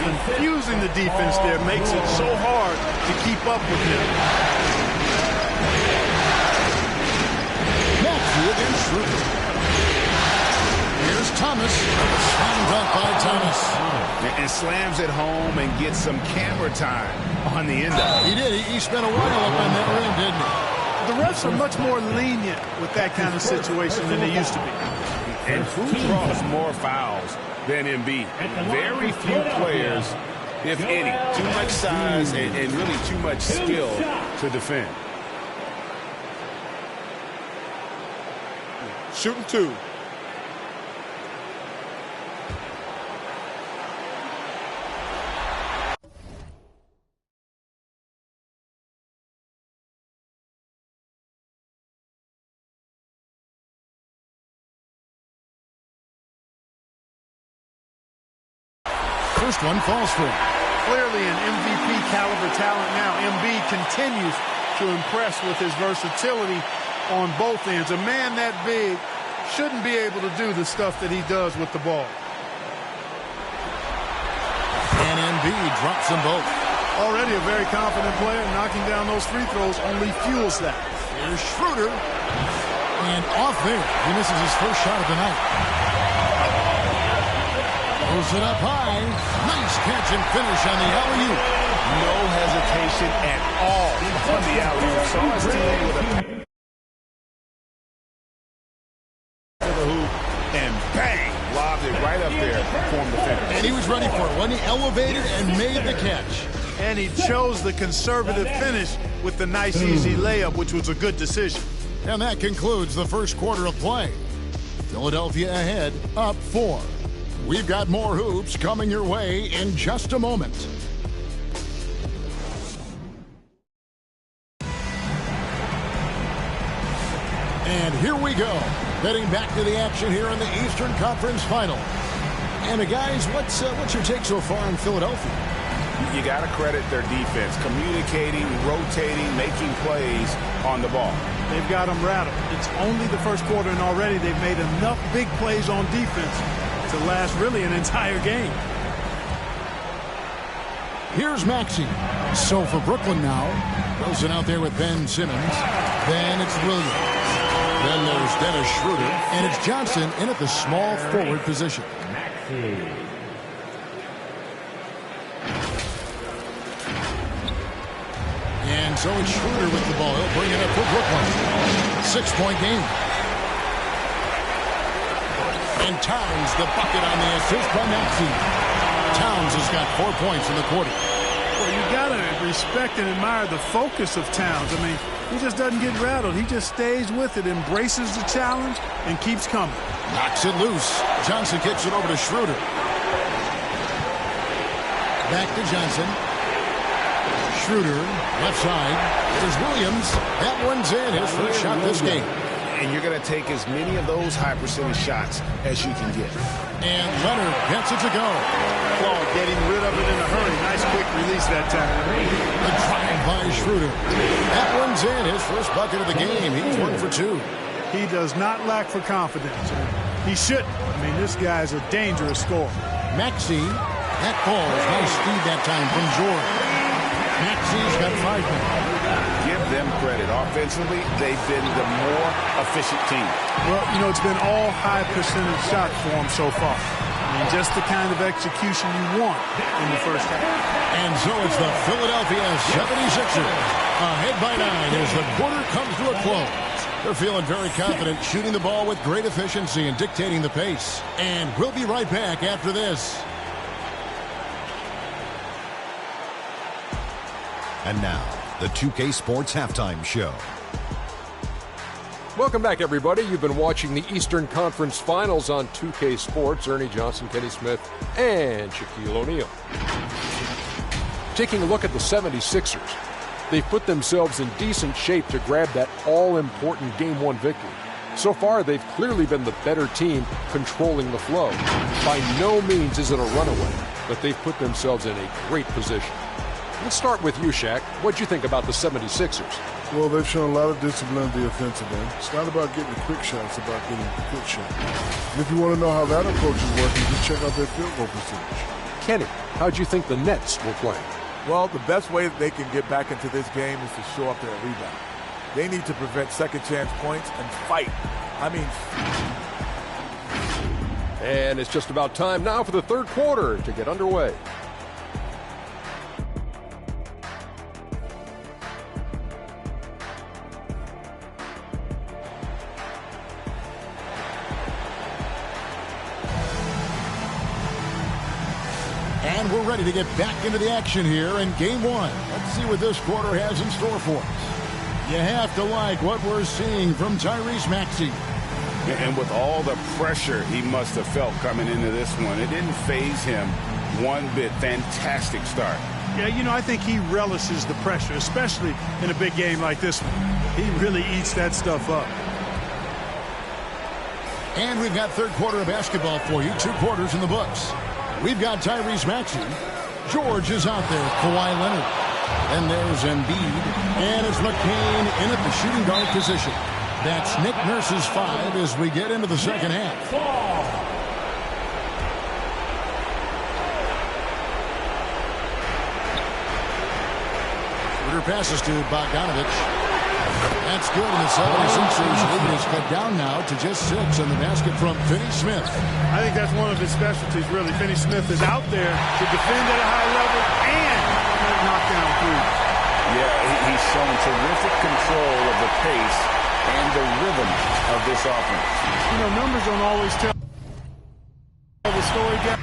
confusing the defense there makes it so hard to keep up with him. Matthew against Schroeder. Here's Thomas. Slam dunk by Thomas. And slams it home and gets some camera time on the end of it. He did. He spent a while up on that rim, didn't he? The refs are much more lenient with that kind of situation than they used to be. And who draws more fouls than Embiid? Very few players, if any. Too much size and really too much skill to defend. Shooting two. First one falls for him. Clearly an MVP caliber talent now. Embiid continues to impress with his versatility on both ends. A man that big shouldn't be able to do the stuff that he does with the ball. And Embiid drops them both. Already a very confident player. Knocking down those free throws only fuels that. Here's Schroeder. And off there. He misses his first shot of the night. Throws it up high. Nice catch and finish on the alley-oop. No hesitation at all on the alley-oop. Saw his teammate with a to the hoop and bang, lobbed it right up there and formed the finish. And he was ready for it when he elevated and made the catch. And he chose the conservative finish with the nice, easy layup, which was a good decision. And that concludes the first quarter of play. Philadelphia ahead, up 4. We've got more hoops coming your way in just a moment. And here we go. Heading back to the action here in the Eastern Conference Final. And guys, what's your take so far on Philadelphia? You got to credit their defense. Communicating, rotating, making plays on the ball. They've got them rattled. It's only the first quarter, and already they've made enough big plays on defense to last really an entire game. Here's Maxey. So for Brooklyn now, Wilson out there with Ben Simmons. Then it's Williams. Then there's Dennis Schroeder. And it's Johnson in at the small forward position. Maxey. And so it's Schroeder with the ball. He'll bring it up for Brooklyn. 6-point game. And Towns, the bucket on the assist by Maxey. Towns has got 4 points in the quarter. Well, you got to respect and admire the focus of Towns. I mean, he just doesn't get rattled. He just stays with it, embraces the challenge, and keeps coming. Knocks it loose. Johnson kicks it over to Schroeder. Back to Johnson. Schroeder, left side. There's Williams. That one's in. His first shot this game. And you're going to take as many of those high percentage shots as you can get. And Leonard gets it to go. Oh, getting rid of it in a hurry. Nice quick release that time. The drive by Schroeder. That one's in. His first bucket of the game. He's 1 for 2. He does not lack for confidence. He shouldn't. I mean, this guy's a dangerous scorer. Maxey. That falls. Nice speed that time from Jordan. Maxey's got 5 points. Give them credit. Offensively, they've been the more efficient team. Well, you know, it's been all high percentage shots for them so far. I mean, just the kind of execution you want in the first half. And so it's the Philadelphia 76ers ahead by 9 as the quarter comes to a close. They're feeling very confident, shooting the ball with great efficiency and dictating the pace. And we'll be right back after this. And now, the 2K Sports Halftime Show. Welcome back, everybody. You've been watching the Eastern Conference Finals on 2K Sports. Ernie Johnson, Kenny Smith, and Shaquille O'Neal. Taking a look at the 76ers, they've put themselves in decent shape to grab that all-important Game 1 victory. So far, they've clearly been the better team controlling the flow. By no means is it a runaway, but they've put themselves in a great position. Let's start with you, Shaq. What'd you think about the 76ers? Well, they've shown a lot of discipline at the offensive end. It's not about getting quick shots, it's about getting quick shots. And if you want to know how that approach is working, just check out their field goal percentage. Kenny, how'd you think the Nets were playing? Well, the best way that they can get back into this game is to show up their rebound. They need to prevent second chance points and fight. I mean... And it's just about time now for the third quarter to get underway. And we're ready to get back into the action here in game one. Let's see what this quarter has in store for us. You have to like what we're seeing from Tyrese Maxey. And with all the pressure he must have felt coming into this one, it didn't faze him one bit. Fantastic start. Yeah, you know, I think he relishes the pressure, especially in a big game like this one. He really eats that stuff up. And we've got third quarter of basketball for you. 2 quarters in the books. We've got Tyrese Maxey. George is out there. Kawhi Leonard. And there's Embiid. And it's McCain in at the shooting guard position. That's Nick Nurse's 5 as we get into the second half. Shooter passes to Bogdanovich. That's good, and the 76ers lead is cut down now to just 6 on the basket from Finney Smith. I think that's one of his specialties, really. Finney Smith is out there to defend at a high level and knock down threes. Yeah, he's shown terrific control of the pace and the rhythm of this offense. You know, numbers don't always tell the story, guys.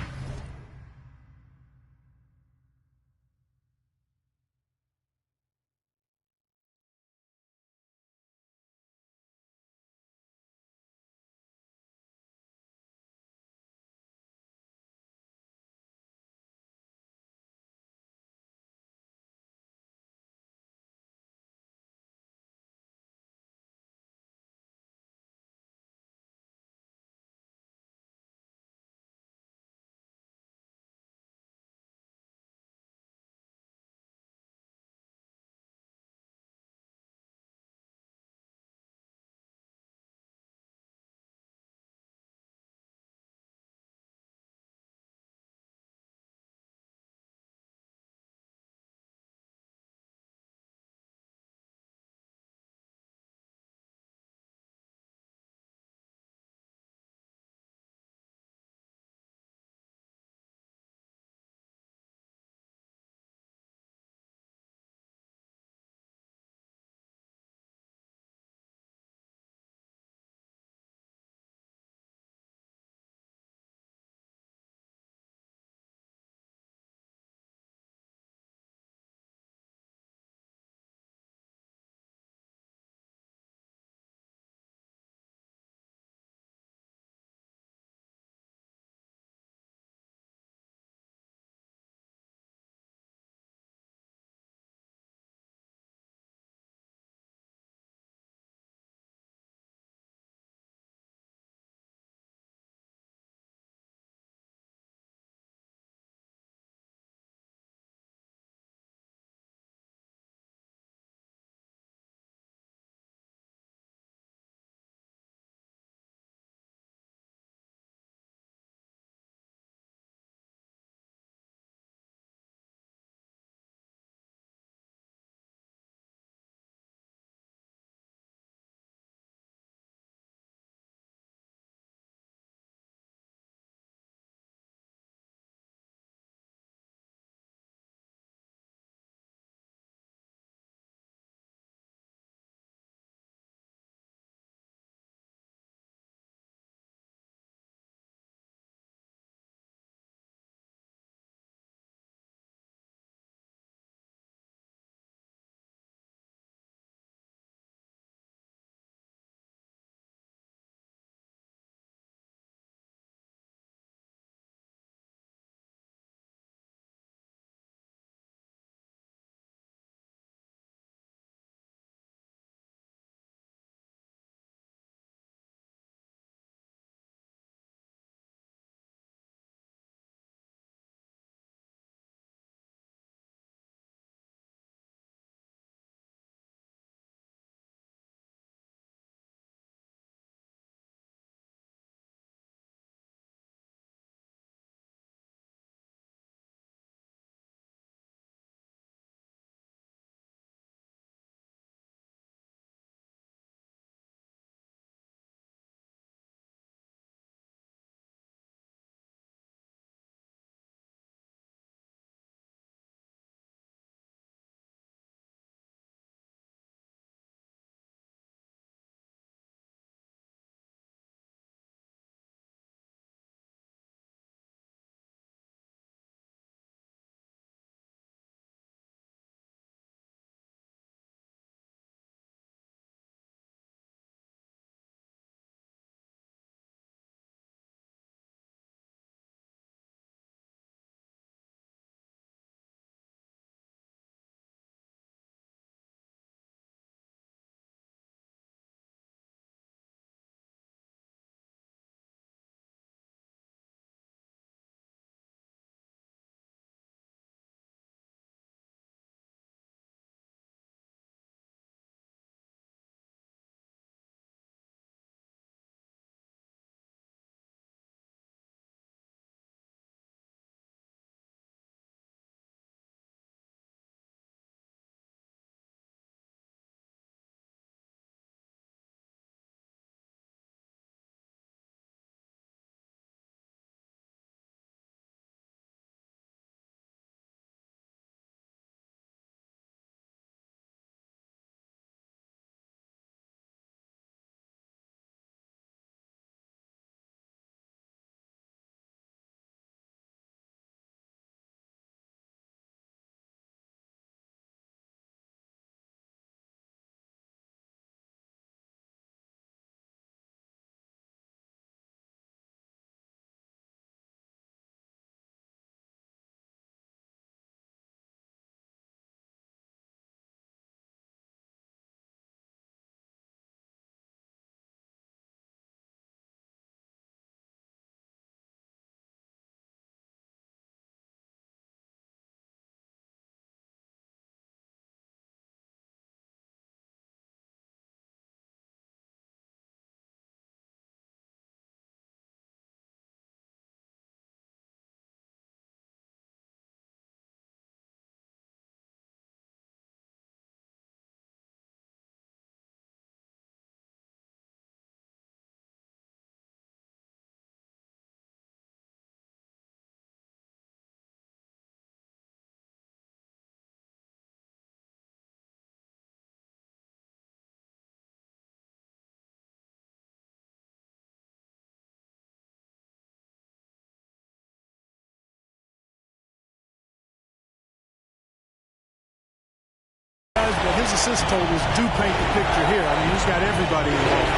assist totals do paint the picture here. I mean, he's got everybody involved.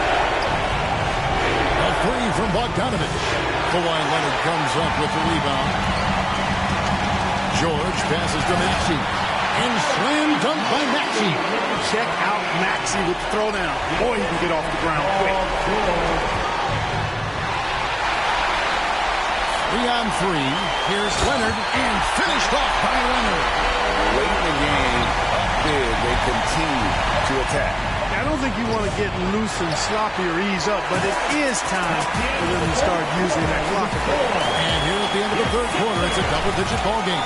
A three from Bogdanovich. Kawhi Leonard comes up with the rebound. George passes to Maxey. And slam dunk by Maxey. Check out Maxey with the throwdown. Boy, he can get off the ground quick. 3-on-3. Here's Leonard and finished off by Leonard. Late in the game, up big, they continue to attack. I don't think you want to get loose and sloppy or ease up, but it is time for them to start using that clock. And here at the end of the third quarter, it's a double-digit ball game.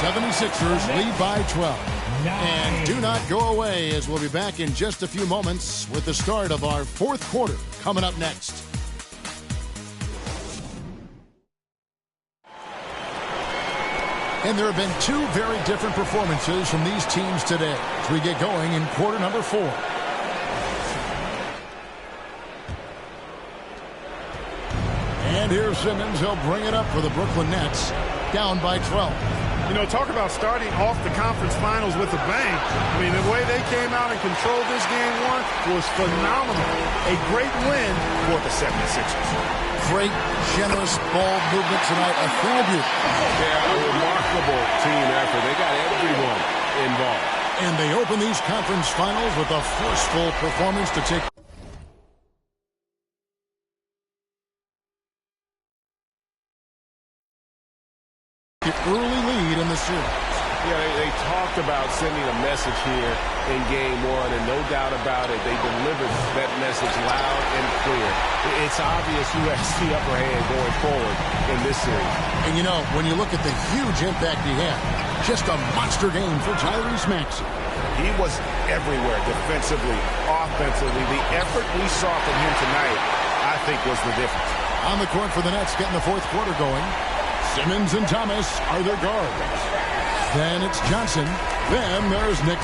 76ers lead by 12. And do not go away, as we'll be back in just a few moments with the start of our fourth quarter coming up next. And there have been two very different performances from these teams today as we get going in quarter number 4. And here's Simmons. He'll bring it up for the Brooklyn Nets, down by 12. You know, talk about starting off the conference finals with a bang. I mean, the way they came out and controlled this game one was phenomenal. A great win for the 76ers. Great, generous ball movement tonight. A thing of beauty. Yeah, a remarkable team effort. They got everyone involved. And they open these conference finals with a forceful performance to take the early lead in the series. Yeah, they talked about sending a message here in game one, and no doubt about it, they delivered that message loud and clear. It's obvious who has the upper hand going forward in this series. And you know, when you look at the huge impact he had, just a monster game for Tyrese Maxey. He was everywhere, defensively, offensively. The effort we saw from him tonight, I think, was the difference. On the court for the Nets, getting the fourth quarter going. Simmons and Thomas are their guards. Then it's Johnson. Then there's Nick.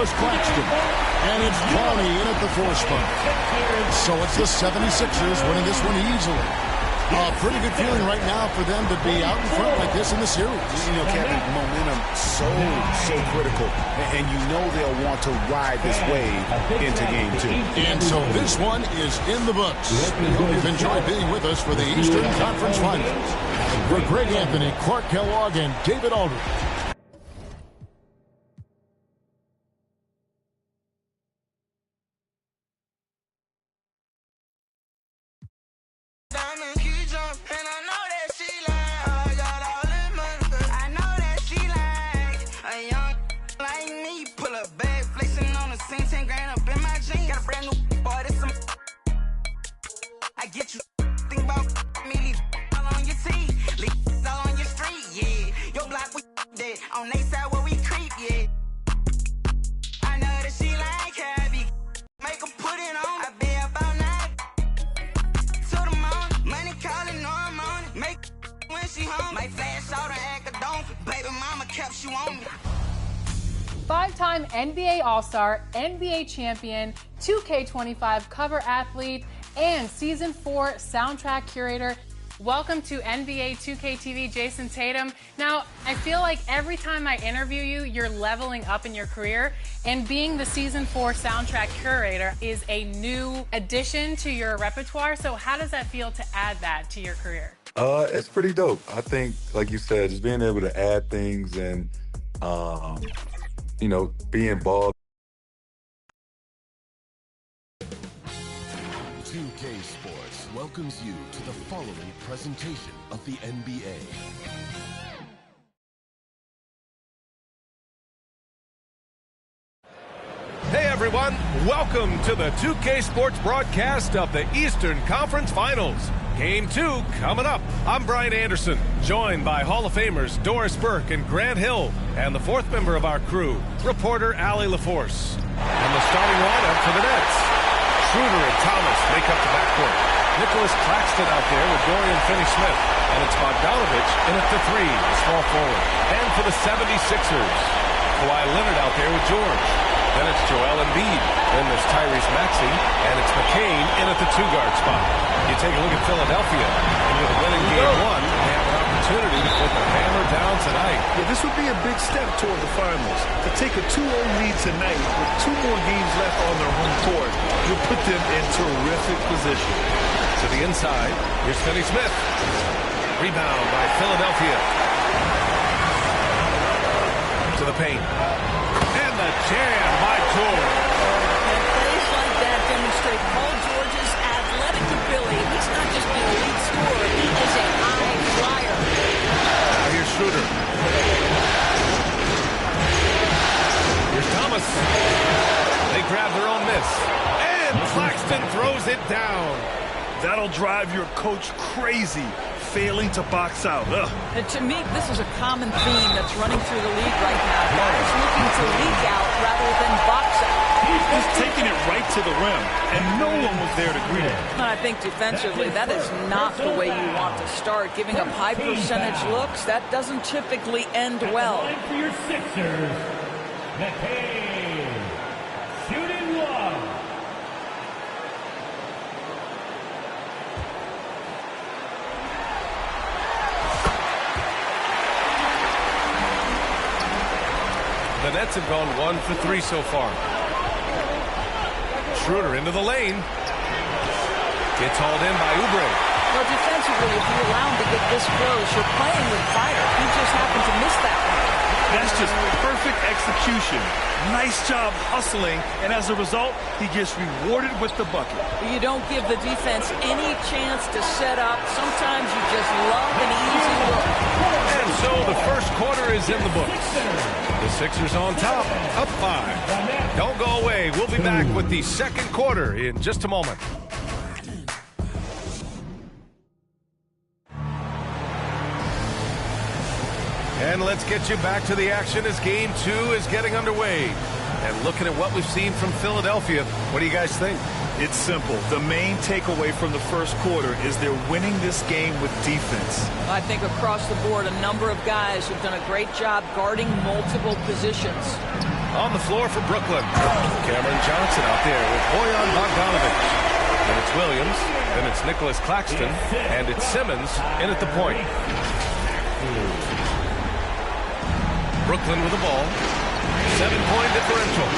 Claxton. And it's Clowney in at the 4 spot. So it's the 76ers winning this one easily. A pretty good feeling right now for them to be out in front like this in the series. You know, Kevin, momentum so critical. And you know they'll want to ride this wave into game 2. And so this one is in the books. We hope you've enjoyed being with us for the Eastern Conference Finals. For Greg Anthony, Clark Kellogg, and David Aldridge. On they side where we creep, yeah. I know that she like heavy. Make her put it on. I be about 9 to the morning. Money calling, no I'm on it. Make when she home. Might flash out and act a don't. Baby mama kept you on me. 5-time NBA All-Star, NBA champion, 2K25 cover athlete, and Season 4 soundtrack curator. Welcome to NBA 2K TV, Jason Tatum. Now, I feel like every time I interview you, you're leveling up in your career, and being the Season 4 soundtrack curator is a new addition to your repertoire. So how does that feel to add that to your career? It's pretty dope. I think, like you said, just being able to add things and, you know, be involved. 2K Sports welcomes you to the following presentation of the NBA. Hey everyone, welcome to the 2K Sports broadcast of the Eastern Conference Finals. Game 2 coming up. I'm Brian Anderson, joined by Hall of Famers Doris Burke and Grant Hill, and the 4th member of our crew, reporter Allie LaForce. And the starting lineup for the Nets. Schroeder and Thomas make up the backcourt. Nicholas Claxton out there with Dorian Finney-Smith. And it's Bogdanovich in at the 3, the small forward. And for the 76ers, Kawhi Leonard out there with George. Then it's Joel Embiid. Then there's Tyrese Maxey. And it's McCain in at the 2-guard spot. You take a look at Philadelphia. And with a winning game 1, they have an opportunity to put the hammer down tonight. Yeah, this would be a big step toward the finals. To take a 2-0 lead tonight with 2 more games left on their home court, you'll put them in terrific position. To the inside, here's Finney-Smith. Rebound by Philadelphia. To the paint. And the jam by George. And plays like that demonstrate Paul George's athletic ability. He's not just being a lead scorer, he is a high flyer. Now here's Schroeder. Here's Thomas. They grab their own miss. And Claxton throws it down. That'll drive your coach crazy, failing to box out. And to me, this is a common theme that's running through the league right now. Guys looking to leak out rather than box out. He's taking it right to the rim, and no one was there to greet him. I think defensively, that is not the way you want to start. Giving up high percentage looks, that doesn't typically end well. For your Sixers, McCain, shooting one. The Nets have gone 1 for 3 so far. Schroeder into the lane. Gets hauled in by Oubre. Well, defensively, if you allow him to get this close, you're playing with fire. He just happened to miss that one. That's just perfect execution. Nice job hustling, and as a result, he gets rewarded with the bucket. You don't give the defense any chance to set up. Sometimes you just love an easy look. And so the first quarter is in the books. The Sixers on top, up 5. Don't go away. We'll be back with the second quarter in just a moment. And let's get you back to the action as Game 2 is getting underway. And looking at what we've seen from Philadelphia, what do you guys think? It's simple. The main takeaway from the first quarter is they're winning this game with defense. I think across the board, a number of guys have done a great job guarding multiple positions. On the floor for Brooklyn. Cameron Johnson out there with Bojan Bogdanovic. Then it's Williams. Then it's Nicholas Claxton. And it's Simmons in at the point. Brooklyn with the ball. 7-point differential.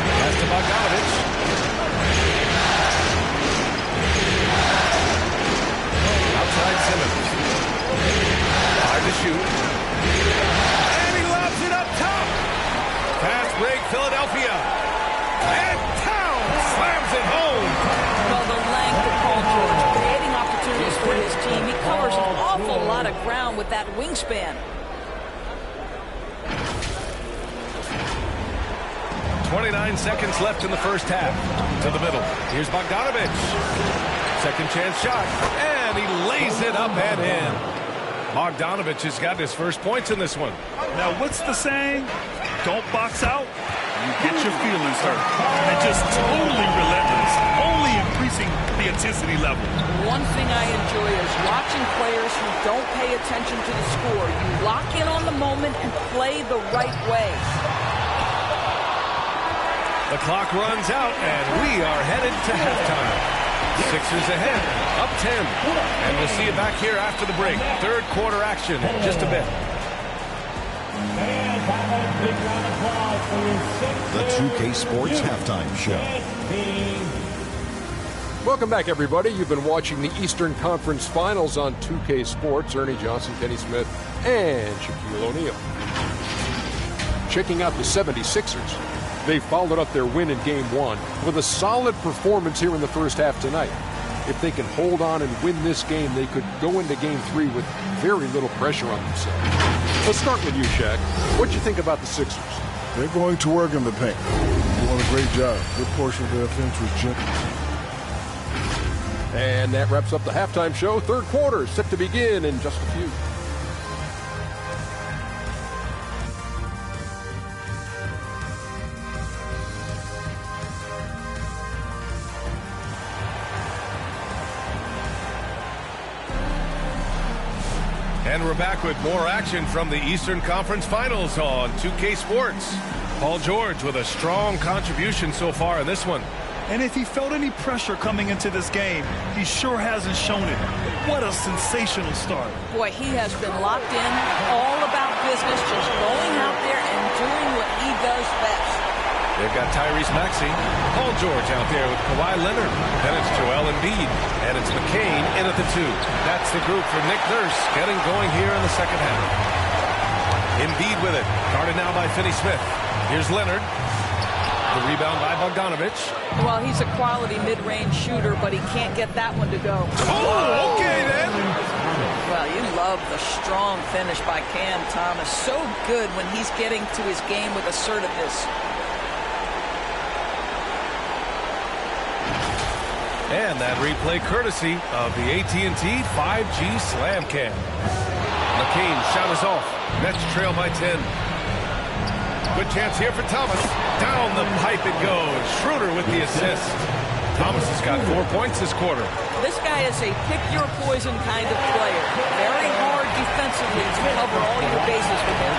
Pass to Bogdanovic. Outside Simmons. Hard to shoot. And he lobs it up top. Fast break, Philadelphia. And Towns slams it home. Well, the length of Paul George, creating opportunities for his team. He covers an awful lot of ground with that wingspan. 29 seconds left in the first half. To the middle. Here's Bogdanovic. Second chance shot. And he lays it up and in. Bogdanovic has got his first points in this one. Now, what's the saying? Don't box out. You get your feelings hurt. And just totally relentless. Only increasing the intensity level. One thing I enjoy is watching players who don't pay attention to the score. You lock in on the moment and play the right way. The clock runs out, and we are headed to halftime. Sixers ahead, up 10. And we'll see you back here after the break. Third quarter action in just a bit. The 2K Sports Halftime Show. Welcome back, everybody. You've been watching the Eastern Conference Finals on 2K Sports. Ernie Johnson, Kenny Smith, and Shaquille O'Neal. Checking out the 76ers. They followed up their win in Game 1 with a solid performance here in the first half tonight. If they can hold on and win this game, they could go into Game 3 with very little pressure on themselves. Let's start with you, Shaq. What do you think about the Sixers? They're going to work in the paint. Doing a great job. Good portion of their offense was gentle. And that wraps up the halftime show. Third quarter set to begin in just a few. And we're back with more action from the Eastern Conference Finals on 2K Sports. Paul George with a strong contribution so far in this one. And if he felt any pressure coming into this game, he sure hasn't shown it. What a sensational start. Boy, he has been locked in, all about business, just going out there and doing what he does best. They've got Tyrese Maxey, Paul George out there with Kawhi Leonard. Then it's Joel Embiid, and it's McCain in at the 2. That's the group for Nick Nurse getting going here in the second half. Embiid with it, guarded now by Finney Smith. Here's Leonard. The rebound by Bogdanovic. Well, he's a quality mid-range shooter, but he can't get that one to go. Oh, okay then. Well, you love the strong finish by Cam Thomas. So good when he's getting to his game with assertiveness. And that replay courtesy of the AT&T 5G Slam Cam. McCain shot is off. Nets trail by 10. Good chance here for Thomas. Down the pipe it goes. Schroeder with the assist. Thomas has got 4 points this quarter. This guy is a pick-your-poison kind of player. Very hard defensively to cover all your bases with him.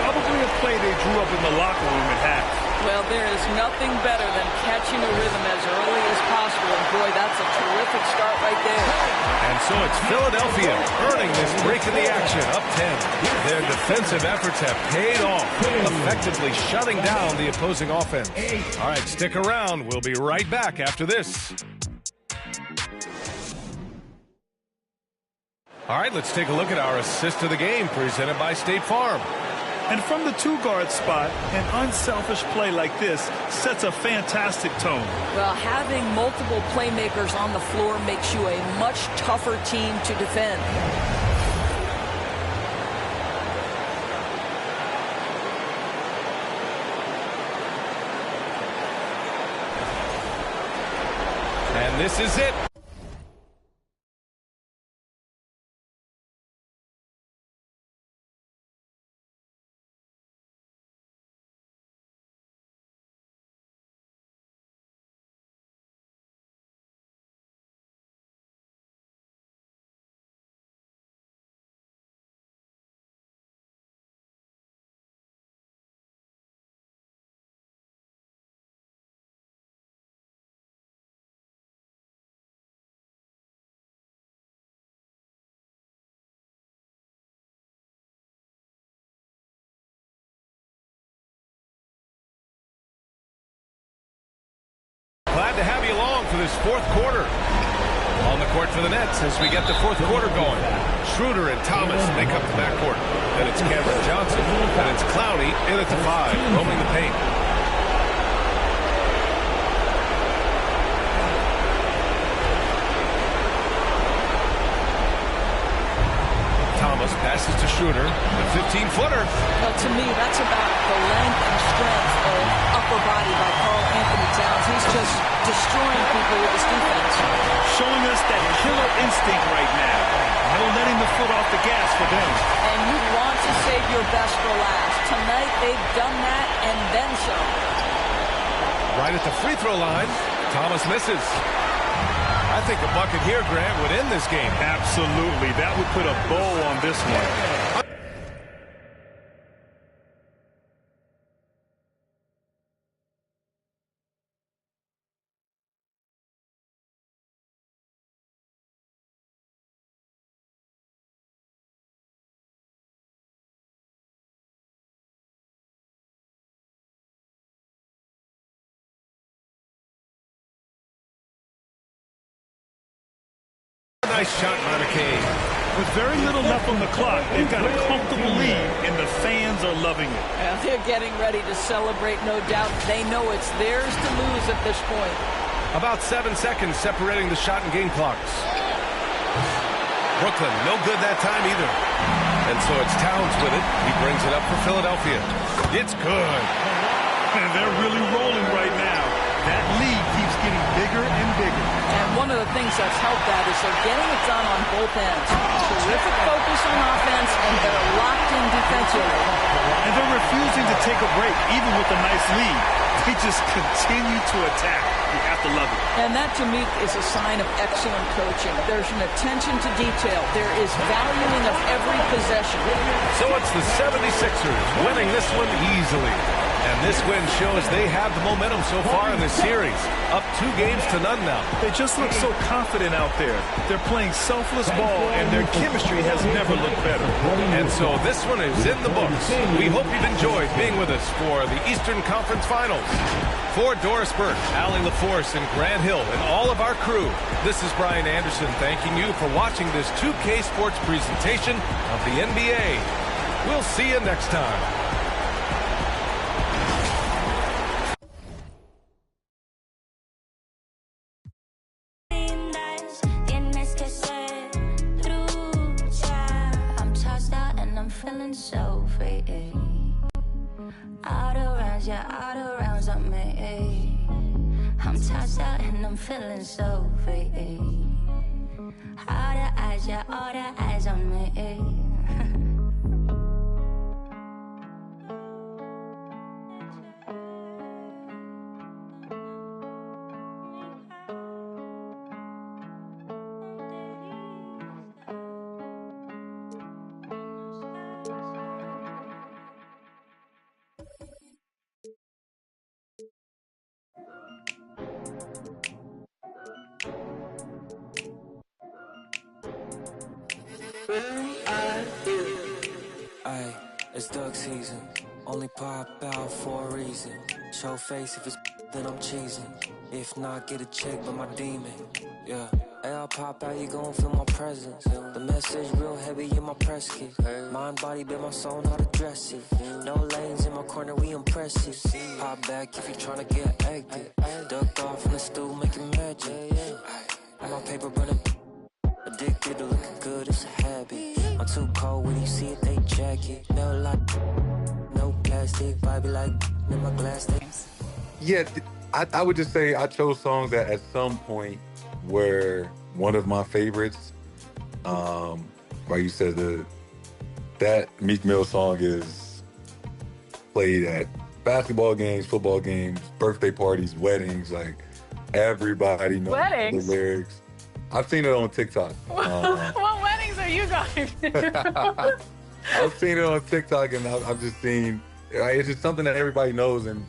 Probably a play they drew up in the locker room at half. Well, there is nothing better than catching a rhythm as early as possible. And boy, that's a terrific start right there. And so it's Philadelphia earning this break in the action, up 10. Their defensive efforts have paid off, effectively shutting down the opposing offense. All right, stick around. We'll be right back after this. All right, let's take a look at our assist of the game presented by State Farm. And from the two-guard spot, an unselfish play like this sets a fantastic tone. Well, having multiple playmakers on the floor makes you a much tougher team to defend. And this is it. this fourth quarter. On the court for the Nets as we get the fourth quarter going. Schroeder and Thomas make up the backcourt. Then it's Cameron Johnson. And it's Clowney in at the 5, roaming the paint. Thomas passes to Schroeder. The 15-footer. Well, to me, that's about the length and strength of upper body by Karl Anthony Towns. He's just destroying people with his defense. Showing us that killer instinct right now. No letting the foot off the gas for them. And you want to save your best for last. Tonight, they've done that and then some. Right at the free throw line, Thomas misses. I think a bucket here, Grant, would end this game. Absolutely. That would put a bow on this one. Nice shot by McCain. With very little left on the clock, they've got a comfortable lead, and the fans are loving it. Yeah, they're getting ready to celebrate, no doubt. They know it's theirs to lose at this point. About 7 seconds separating the shot and game clocks. Brooklyn, no good that time either. And so it's Towns with it. He brings it up for Philadelphia. It's good. And they're really rolling right now. That lead keeps getting bigger and bigger. And one of the things that's helped that is they're getting it done on both ends. Terrific focus on offense, and they're locked in defensively. And they're refusing to take a break, even with a nice lead. They just continue to attack. You have to love it. And that, to me, is a sign of excellent coaching. There's an attention to detail. There is valuing of every possession. So it's the 76ers winning this one easily. And this win shows they have the momentum so far in this series. Up 2 games to none now. They just look so confident out there. They're playing selfless ball, and their chemistry has never looked better. And so this one is in the books. We hope you've enjoyed being with us for the Eastern Conference Finals. For Doris Burke, Allie LaForce, and Grant Hill, and all of our crew, this is Brian Anderson thanking you for watching this 2K Sports presentation of the NBA. We'll see you next time. So free, out of rounds, yeah, out of rounds on me. I'm tossed out and I'm feeling so free. All the eyes, yeah, all the eyes on me. Aye, it's duck season. Only pop out for a reason. Show face if it's then I'm cheesing. If not, get a check by my demon. Yeah. Hey, I'll pop out, you gon' feel my presence. The message real heavy in my press kit. Mind, body, build my soul, not address it. No lanes in my corner, we impressive. Pop back if you tryna get active. Duck off in the stool, making magic. My paper running. Addicted to looking good, it's a habit. I'm too cold when you see it, they jacket. Melt like no plastic, vibe like in my glass. Yeah, I would just say I chose songs that at some point were one of my favorites. Like you said, that Meek Mill song is played at basketball games, football games, birthday parties, weddings. Like everybody knows the lyrics. I've seen it on TikTok. What weddings are you going to? I've seen it on TikTok, and I've just seen. It's just something that everybody knows, and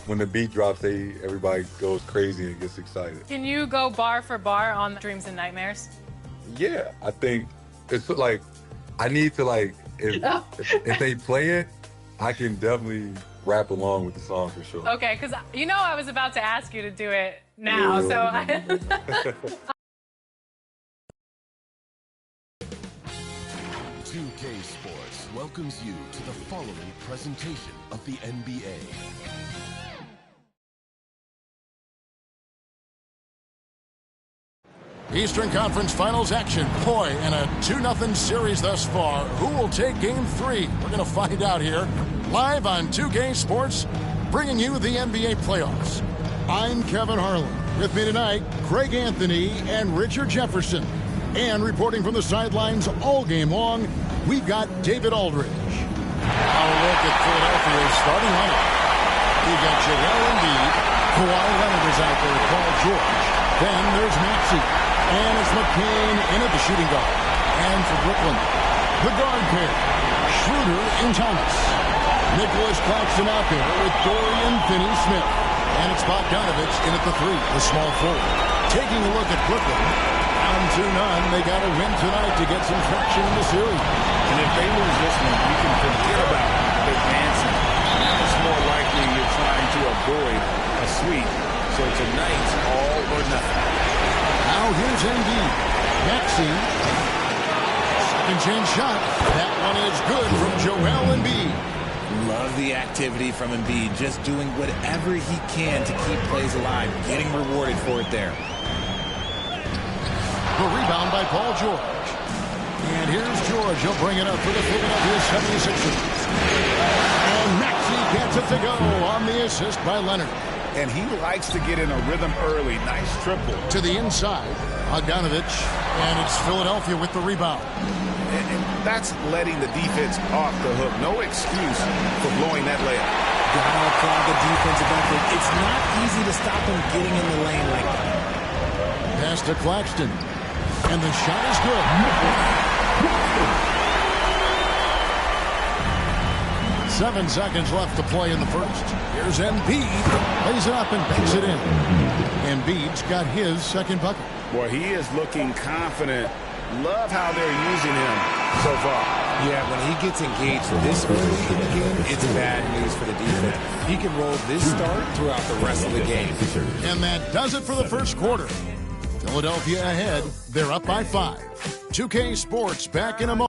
when the beat drops, everybody goes crazy and gets excited. Can you go bar for bar on Dreams and Nightmares? Yeah, I think it's like I need to if they play it, I can definitely rap along with the song for sure. Okay, because I was about to ask you to do it now. So I 2K Sports welcomes you to the following presentation of the NBA. Eastern Conference Finals action. Boy, in a 2-0 series thus far. Who will take Game 3? We're going to find out here. Live on 2K Sports, bringing you the NBA playoffs. I'm Kevin Harlan. With me tonight, Craig Anthony and Richard Jefferson. And reporting from the sidelines all game long, we've got David Aldridge. Now a look at Philadelphia's starting lineup. We've got Joel Embiid, Kawhi Leonard is out there, Paul George. Then there's Maxey. And it's McCain in at the shooting guard. And for Brooklyn, the guard pair, Schroeder and Thomas. Nicholas Claxton out there with Dorian Finney-Smith. And it's Bogdanovich in at the 3, the small forward. Taking a look at Brooklyn, down 2-0. They got to win tonight to get some traction in the series. And if they lose this one, you can forget about advancing. It's more likely you're trying to avoid a sweep. So tonight's all or nothing. Now here's Embiid. Maxey. Second chance shot. That one is good from Joel Embiid. Love the activity from Embiid. Just doing whatever he can to keep plays alive. Getting rewarded for it there. The rebound by Paul George. And here's George. He'll bring it up for the Philadelphia 76ers. And Maxey gets it to go on the assist by Leonard. And he likes to get in a rhythm early. Nice triple. To the inside, Bogdanovich, and it's Philadelphia with the rebound. And that's letting the defense off the hook. No excuse for blowing that layup. Gotta applaud the defensive effort. It's not easy to stop him getting in the lane like that. Pass to Claxton, and the shot is good. 7 seconds left to play in the first. Here's Embiid. Lays it up and banks it in. Embiid's got his second bucket. Boy, he is looking confident. Love how they're using him so far. Yeah, when he gets engaged this early in the game, it's bad news for the defense. He can roll this start throughout the rest of the game. And that does it for the first quarter. Philadelphia ahead. They're up by 5. 2K Sports back in a moment.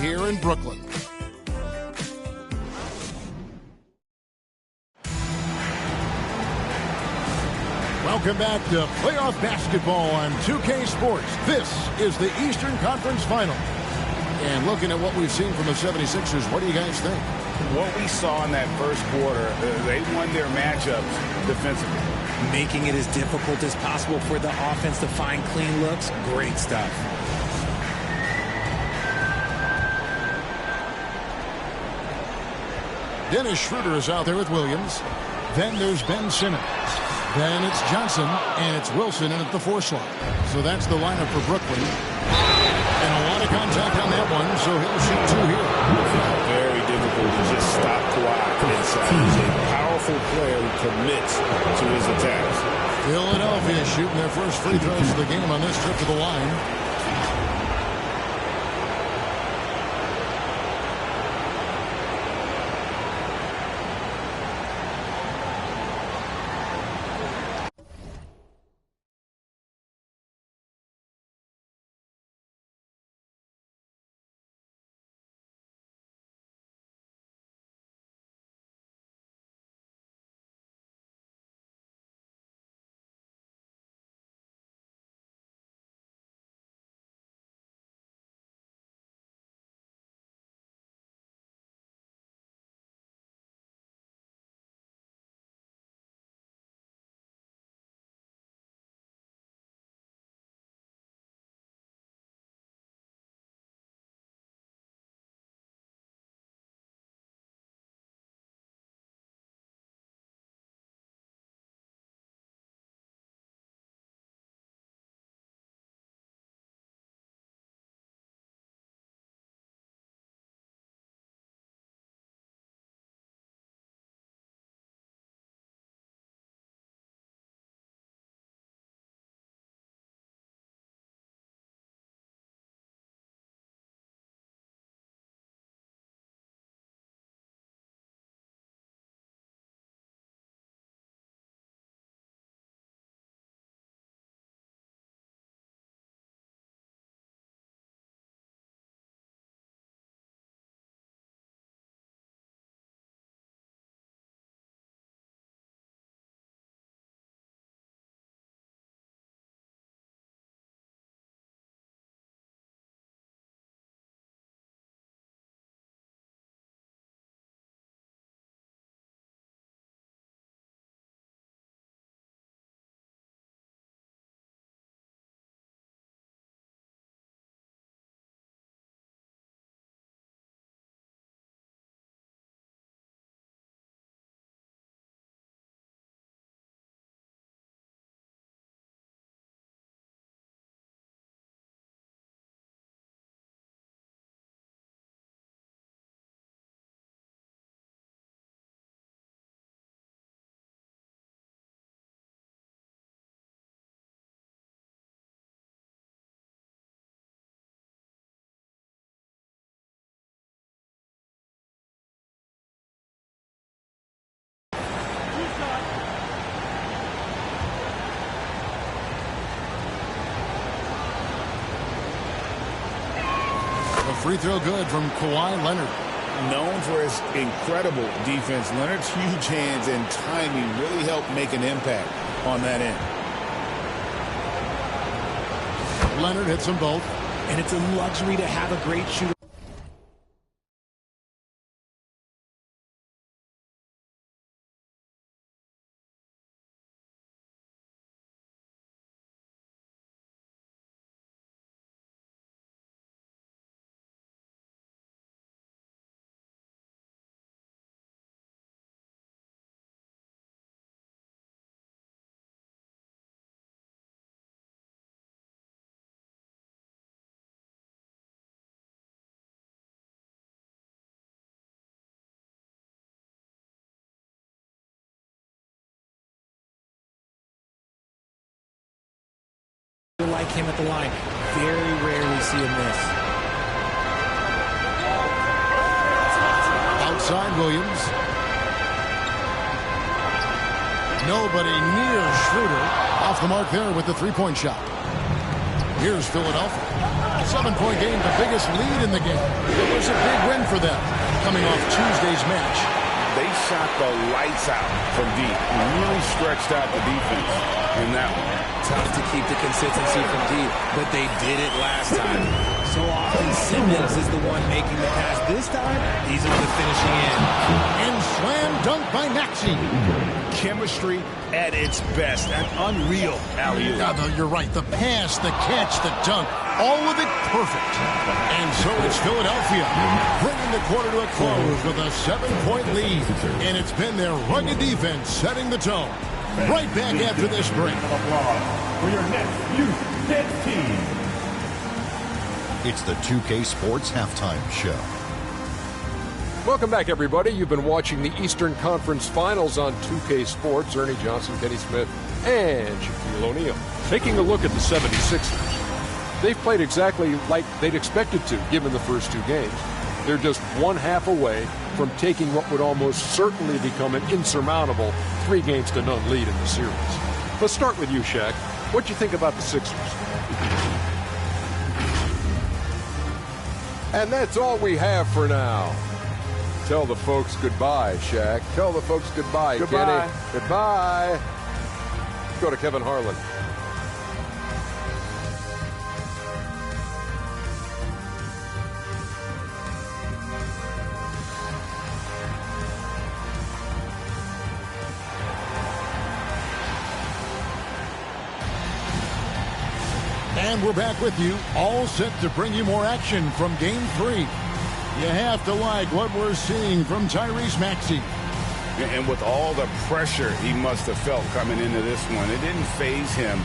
Here in Brooklyn. Welcome back to playoff basketball on 2K Sports. This is the Eastern Conference Final. And looking at what we've seen from the 76ers, what do you guys think? What we saw in that first quarter, they won their matchups defensively. Making it as difficult as possible for the offense to find clean looks. Great stuff. Dennis Schroeder is out there with Williams. Then there's Ben Simmons. Then it's Johnson, and it's Wilson in at the 4 slot. So that's the lineup for Brooklyn. And a lot of contact on that one, so he'll shoot 2 here. Very difficult to just stop Kawhi inside. He's a powerful player who commits to his attacks. Philadelphia shooting their first free throws of the game on this trip to the line. Free throw good from Kawhi Leonard. Known for his incredible defense, Leonard's huge hands and timing really helped make an impact on that end. Leonard hits them both. And it's a luxury to have a great shooter. Like him at the line. Very rarely see him miss. Outside Williams. Nobody near Schroeder. Off the mark there with the three-point shot. Here's Philadelphia. A 7-point game, the biggest lead in the game. It was a big win for them coming off Tuesday's match. They shot the lights out from deep. Really stretched out the defense in that one. Tough to keep the consistency from deep, but they did it last time. So often Simmons is the one making the pass. This time, he's on the finishing end. And slam dunk by Maxey. Chemistry at its best. An unreal alley-oop. Yeah, no, you're right. The pass, the catch, the dunk, all of it perfect. And so it's Philadelphia bringing the quarter to a close with a 7-point lead. And it's been their rugged defense setting the tone. Right back after this break. For your next youth 15. It's the 2K Sports Halftime Show. Welcome back, everybody. You've been watching the Eastern Conference Finals on 2K Sports. Ernie Johnson, Kenny Smith, and Shaquille O'Neal. Taking a look at the 76ers. They've played exactly like they'd expected to, given the first two games. They're just 1/2 away from taking what would almost certainly become an insurmountable 3-0 lead in the series. Let's start with you, Shaq. What do you think about the Sixers? And that's all we have for now. Tell the folks goodbye, Shaq. Tell the folks goodbye, Goodbye. Kenny. Goodbye. Go to Kevin Harlan. And we're back with you, all set to bring you more action from Game 3. You have to like what we're seeing from Tyrese Maxey. And with all the pressure he must have felt coming into this one, it didn't faze him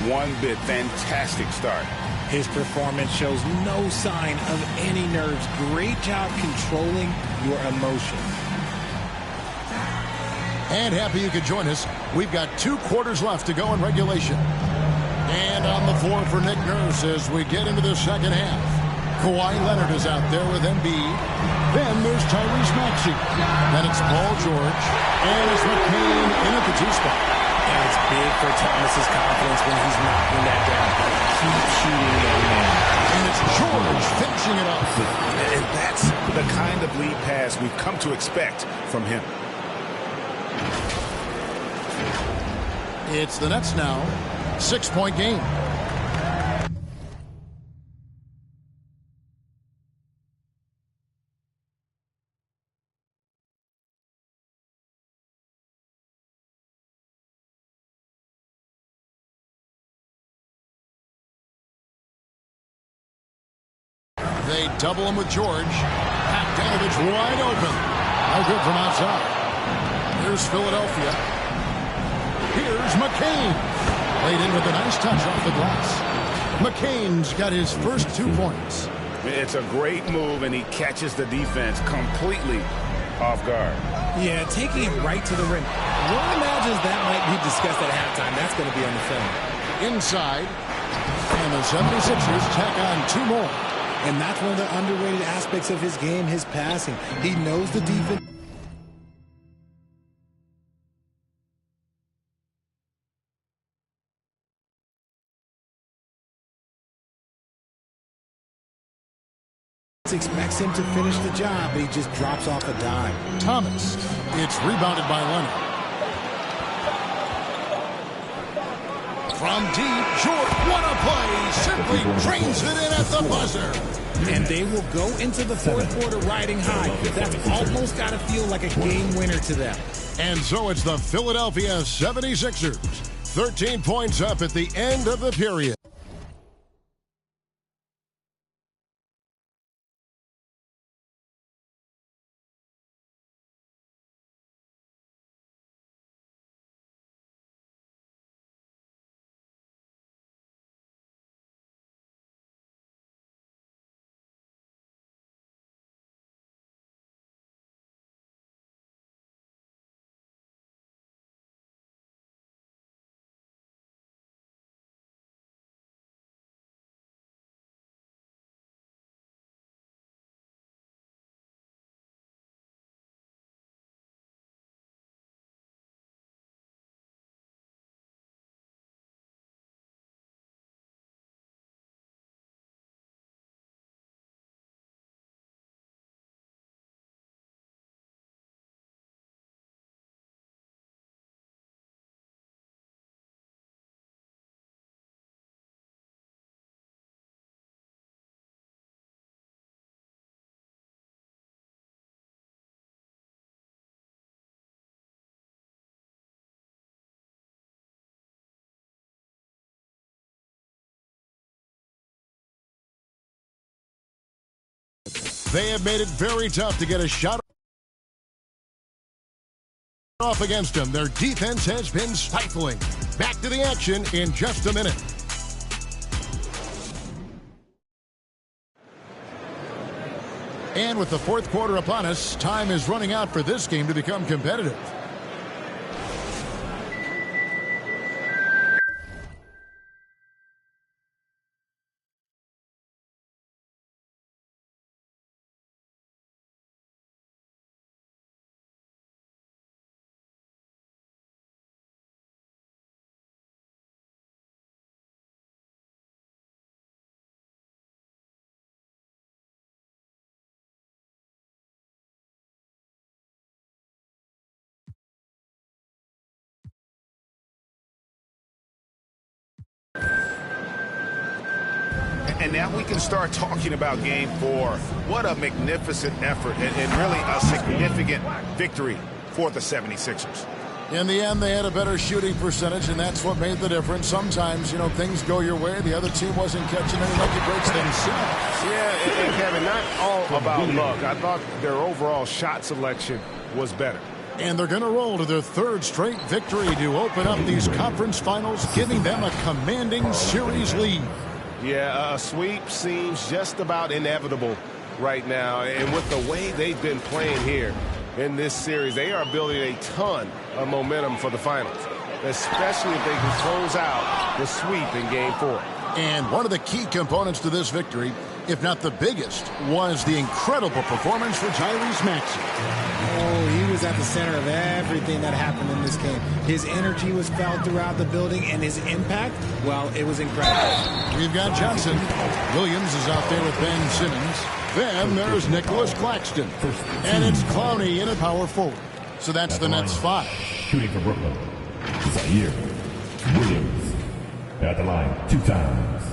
one bit. Fantastic start. His performance shows no sign of any nerves. Great job controlling your emotions. And happy you could join us. We've got 2 quarters left to go in regulation. And on the floor for Nick Nurse as we get into the second half. Kawhi Leonard is out there with Embiid. Then there's Tyrese Maxey. Then it's Paul George. And it's McCain in at the 2 spot. And it's big for Thomas's confidence when he's knocking that down. Keep shooting that man. And it's George finishing it off. And that's the kind of lead pass we've come to expect from him. It's the Nets now. 6-point game. They double him with George. Bogdanovich wide open. No good from outside. Here's Philadelphia. Here's McCain. Laid in with a nice touch off the glass. McCain's got his first 2 points. It's a great move, and he catches the defense completely off guard. Yeah, taking it right to the rim. One imagines that might be discussed at halftime. That's going to be on the film. Inside. And the 76ers tack on 2 more. And that's one of the underrated aspects of his game, his passing. He knows the defense. Expects him to finish the job, but he just drops off a dime. Thomas. It's rebounded by Leonard. From deep, George, what a play! Simply drains it in at the buzzer. And they will go into the 4th quarter riding high. That's almost got to feel like a game winner to them. And so it's the Philadelphia 76ers. 13 points up at the end of the period. They have made it very tough to get a shot off against them. Their defense has been stifling. Back to the action in just a minute. And with the 4th quarter upon us, time is running out for this game to become competitive. And now we can start talking about Game 4. What a magnificent effort and really a significant victory for the 76ers. In the end, they had a better shooting percentage, and that's what made the difference. Sometimes, you know, things go your way. The other team wasn't catching any lucky breaks themselves. Yeah, and Kevin, not all about luck. I thought their overall shot selection was better. And they're going to roll to their third straight victory to open up these conference finals, giving them a commanding series lead. Yeah, a sweep seems just about inevitable right now. And with the way they've been playing here in this series, they are building a ton of momentum for the finals, especially if they can close out the sweep in Game 4. And one of the key components to this victory, if not the biggest, was the incredible performance for Tyrese Maxey. Oh, he was at the center of everything that happened in this game. His energy was felt throughout the building, and his impact, well, it was incredible. We've got Johnson. Williams is out there with Ben Simmons. Then there's Nicholas Claxton. And it's Clowney in at power forward. So that's the Nets 5. Shooting for Brooklyn, Zaire Williams. At the line 2 times.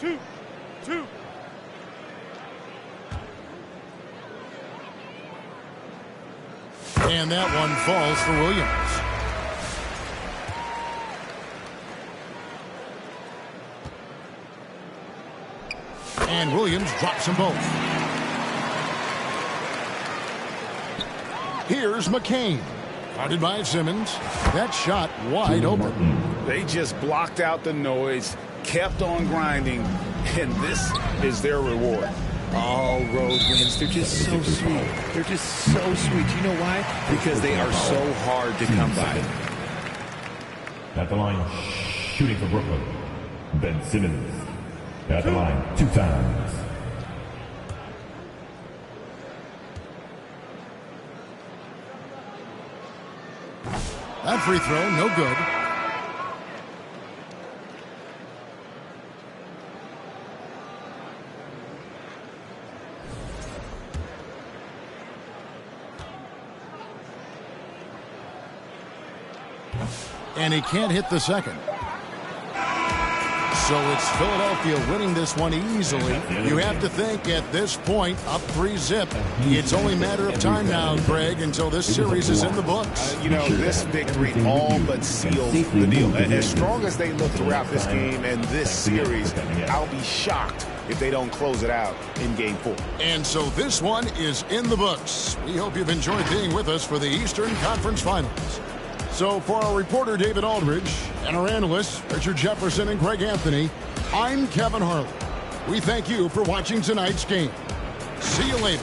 2. And that one falls for Williams. And Williams drops them both. Here's McCain. Guarded by Simmons. That shot wide open. They just blocked out the noise, kept on grinding, and this is their reward. All road wins. They're just so sweet. They're just so sweet. You know why? Because they are so hard to come by. At the line, shooting for Brooklyn, Ben Simmons. At the line, 2 times. That free throw, no good. And he can't hit the second. So it's Philadelphia winning this one easily. You have to think at this point, up 3-zip. It's only a matter of time now, Greg, until this series is in the books. You know, this victory all but seals the deal. As strong as they look throughout this game and this series, I'll be shocked if they don't close it out in Game 4. And so this one is in the books. We hope you've enjoyed being with us for the Eastern Conference Finals. So for our reporter, David Aldridge, and our analysts, Richard Jefferson and Greg Anthony, I'm Kevin Harlan. We thank you for watching tonight's game. See you later.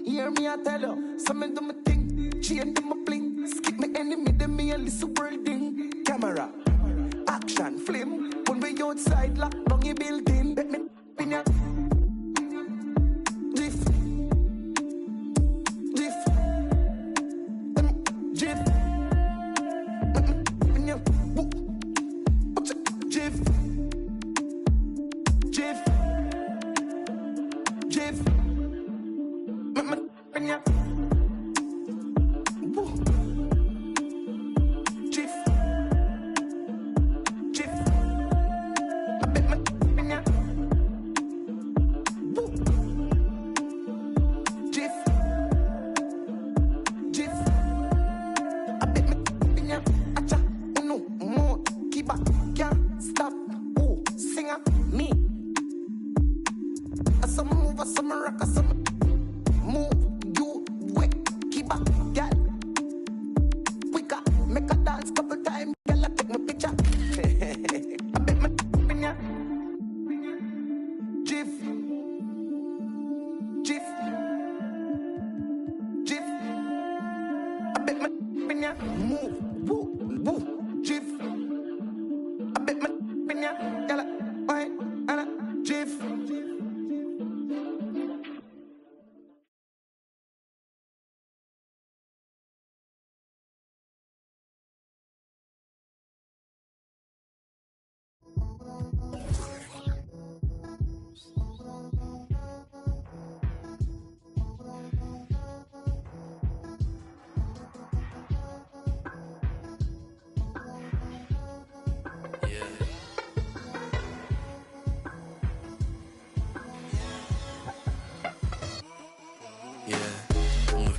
Hear me, I tell you. Some do my thing, chain do my bling. Skip me enemy, them me a little building. Camera, action, flame. When we outside, lock down your building. Bet me in ya. Drift, drift, drift. In ya, drift, drift, drift.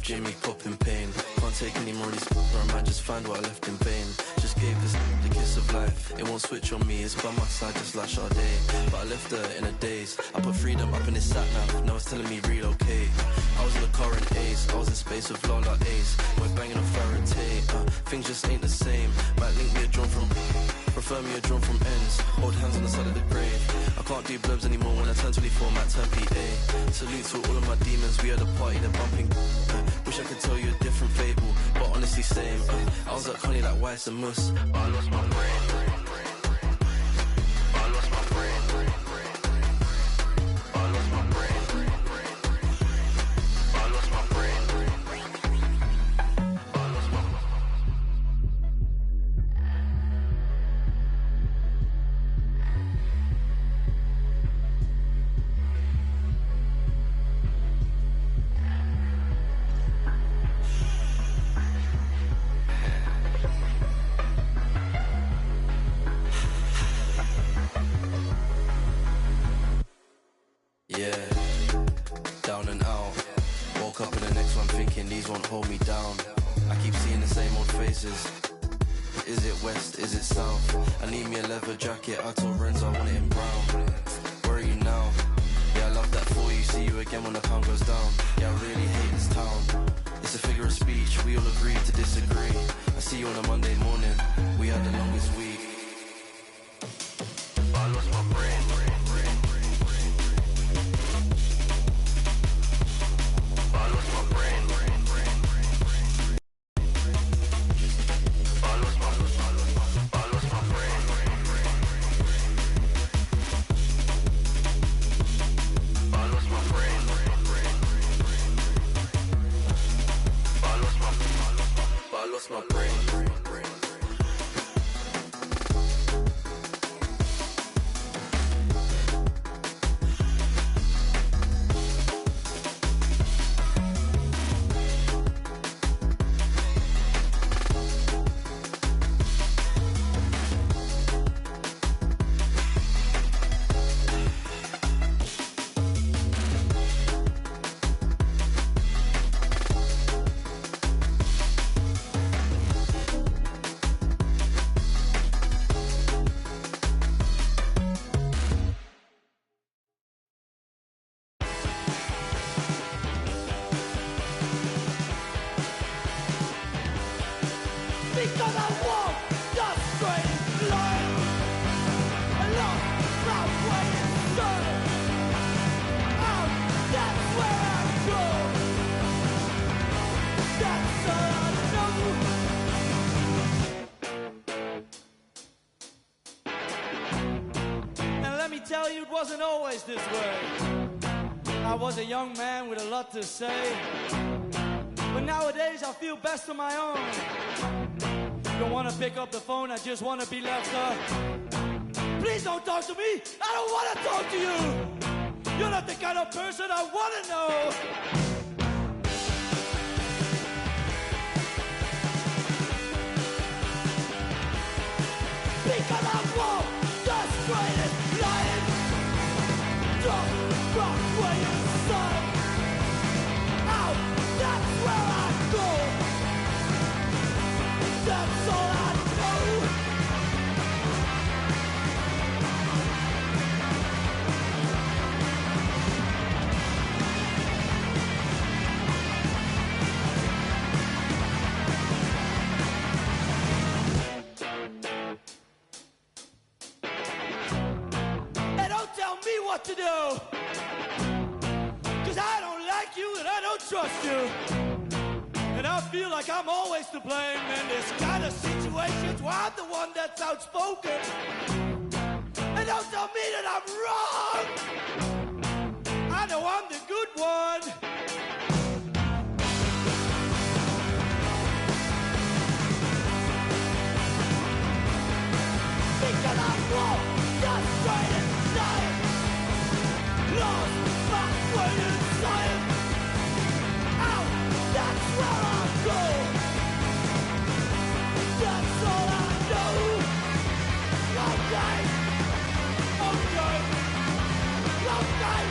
Jimmy popping pain. Can't take any more of these or I might just find what I left in vain. Just gave this the kiss of life. It won't switch on me, it's by my side just like Sade. But I left her in a daze. I put freedom up in his sat nav. Now it's telling me relocate. I was in the car in Ace. I was in space with Lola Ace. We're banging on Faraday. Things just ain't the same. Might link me a drawn from prefer me a drawn from ends. Hold hands on the side of the grave. I can't do blubs anymore. When I turn 24, might turn PA. Salute to all of my demons. We had a party, they're bumping. Wish I could tell you a different fable, but honestly same. I was at Connie like Weiss and Mus, but I lost my brain. Yeah, down and out. Woke up in the next one thinking these won't hold me down. I keep seeing the same old faces. Is it west, is it south? I need me a leather jacket, I told Renzo I want it in brown. Where are you now? Yeah, I love that for you, see you again when the pound goes down. Yeah, I really hate this town. It's a figure of speech, we all agree to disagree. I see you on a Monday morning, we had the longest week. I lost my brain. I lost my brain. My brain. Tell you it wasn't always this way. I was a young man with a lot to say, but nowadays I feel best on my own. Don't want to pick up the phone, I just want to be left up. Please don't talk to me, I don't want to talk to you. You're not the kind of person I want to know. Because I won't destroy it. Don't rock where you son. Out, that's where I go. That's all I know. And don't tell me what to do. I don't like you and I don't trust you. And I feel like I'm always to blame in this kind of situations where I'm the one that's outspoken. And don't tell me that I'm wrong. I know I'm the good one. Because I won't destroy it. Lost my way inside. Out, that's where I go. That's all I know. Okay, okay, okay.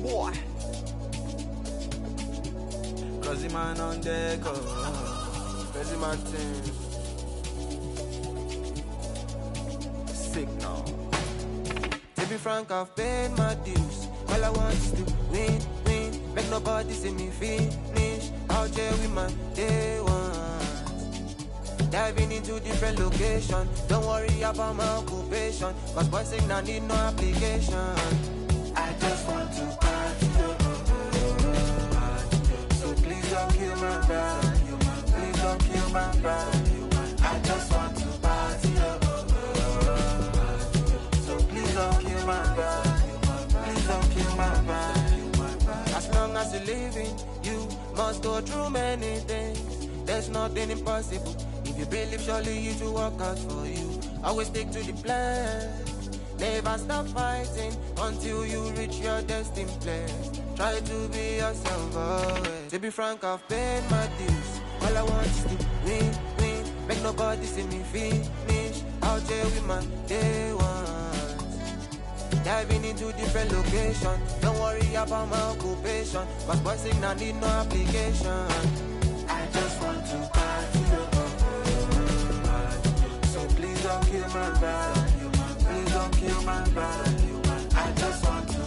Boy, crazy man on deck, crazy man thing. Signal. To be frank, I've paid my dues. All I want is to win, win. Make nobody see me finish. Out there with my day one. Diving into different locations. Don't worry about my occupation. Cause boy signal need no application. I just want to party. So please don't kill my vibe. Please don't kill my vibe. I just want to party. So please don't kill my vibe. Please don't kill my vibe. to living, you must go through many things. There's nothing impossible. If you believe, surely it will work out for you. Always stick to the plan. Never stop fighting until you reach your destined place. Try to be yourself always. To be frank, I've paid my dues. All I want is to win, win. Make nobody see me finish. Out there with my day ones. Diving into different locations. Don't worry about my occupation. Cause bossing I need no application. I just want to party. So please don't kill my vibe. Please don't kill my vibe. I just want to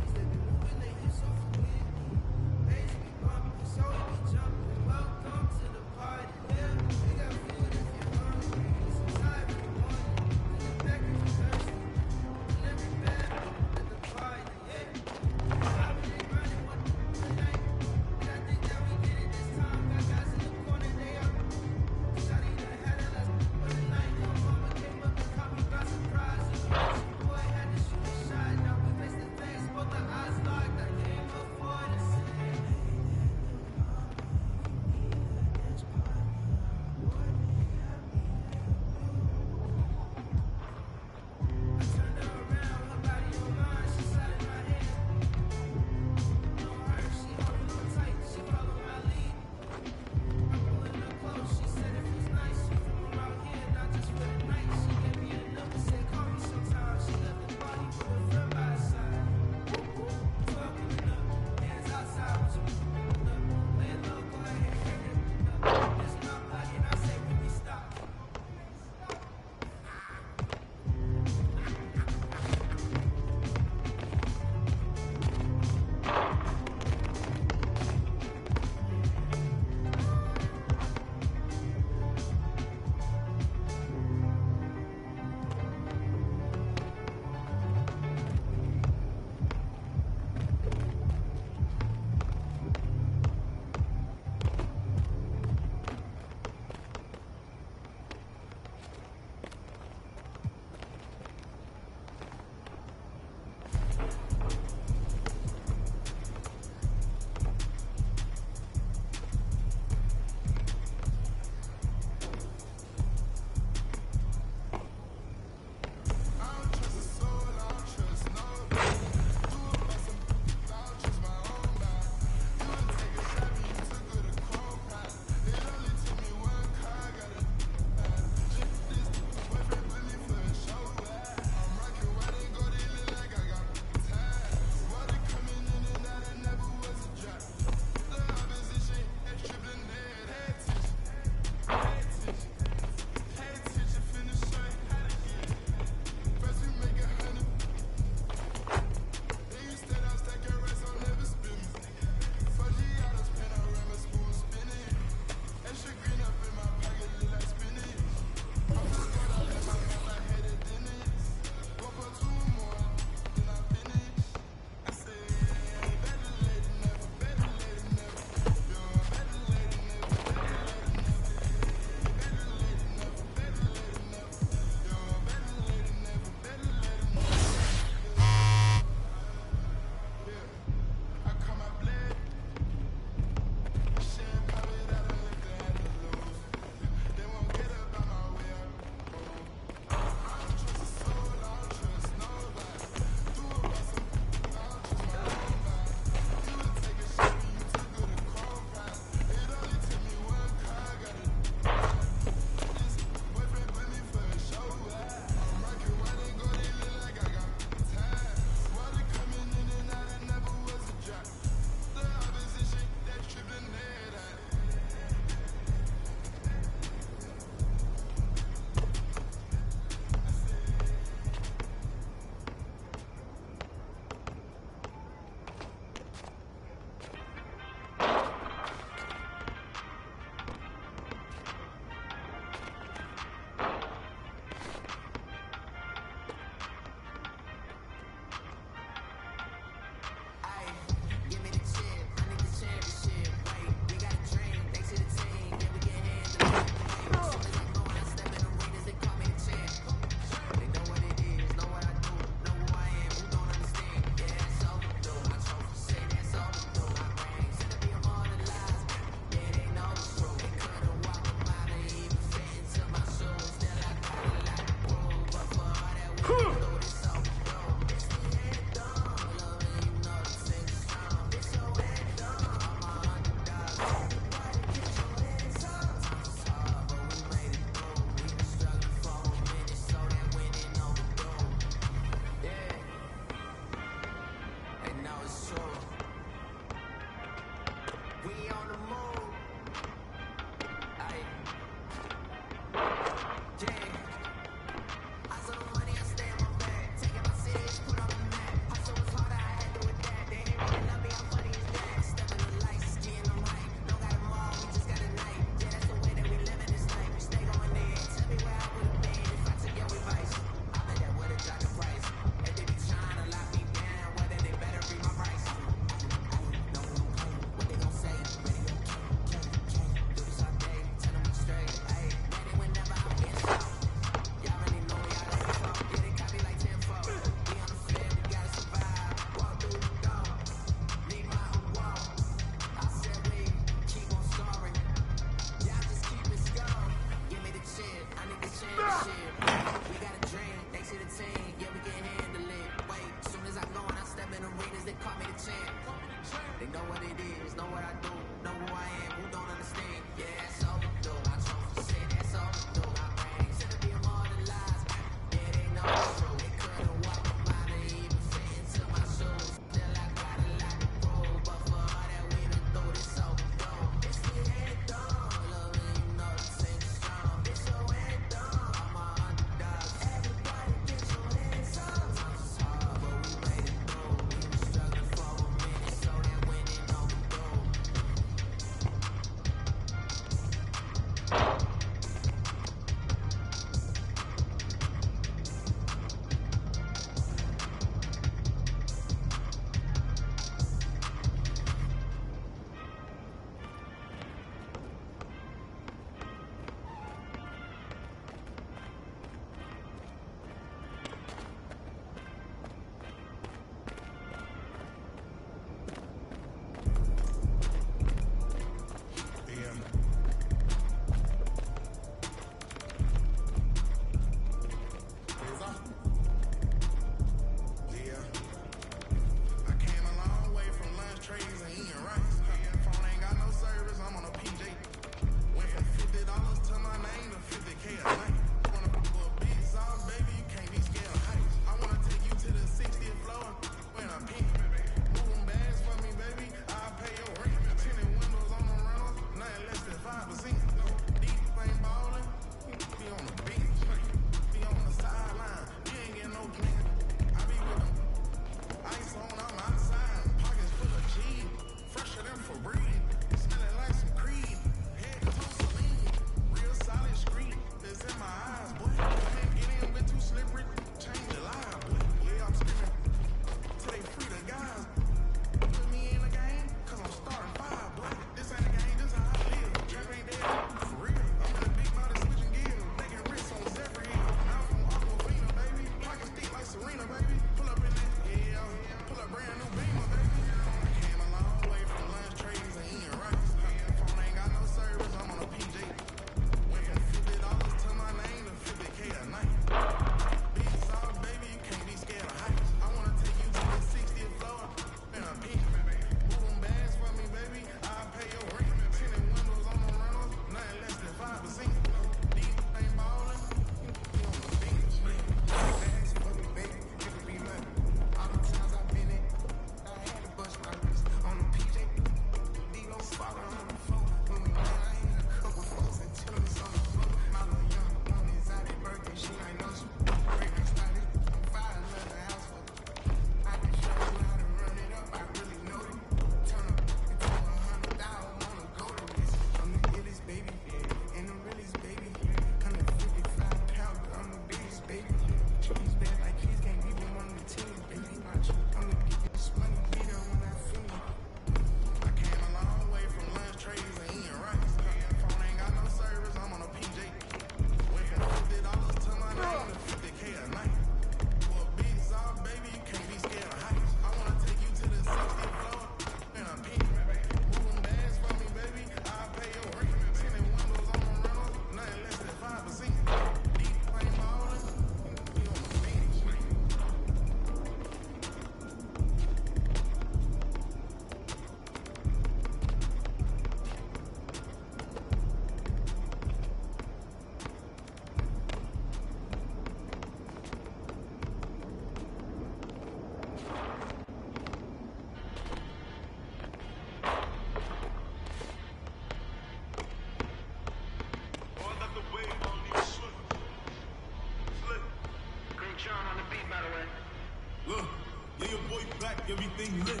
Yeah, your boy back, everything lit.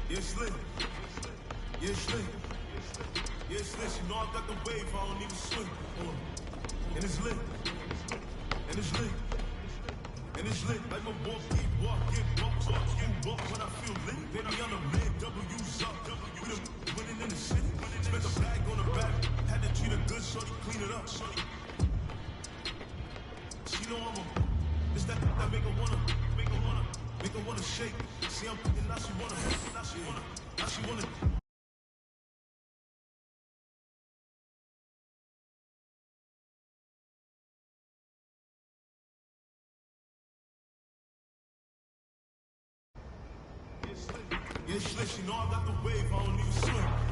Yeah, slick. Yeah, slick. Yeah, slick. You know I got the wave, I don't even swim. And it's lit. And it's lit. And it's lit. Like my boy keep walk, get bumped, talk, get bumped. When I feel lit, baby, I'm the man. W's up. We the winning in the city. Spent a bag on the back. Had to treat her good, shorty, clean it up. Shorty. She know I'm a. It's that make her wanna shake. See, I'm thinking now she wanna. Yeah, slick, you know I got the wave, I don't even swim.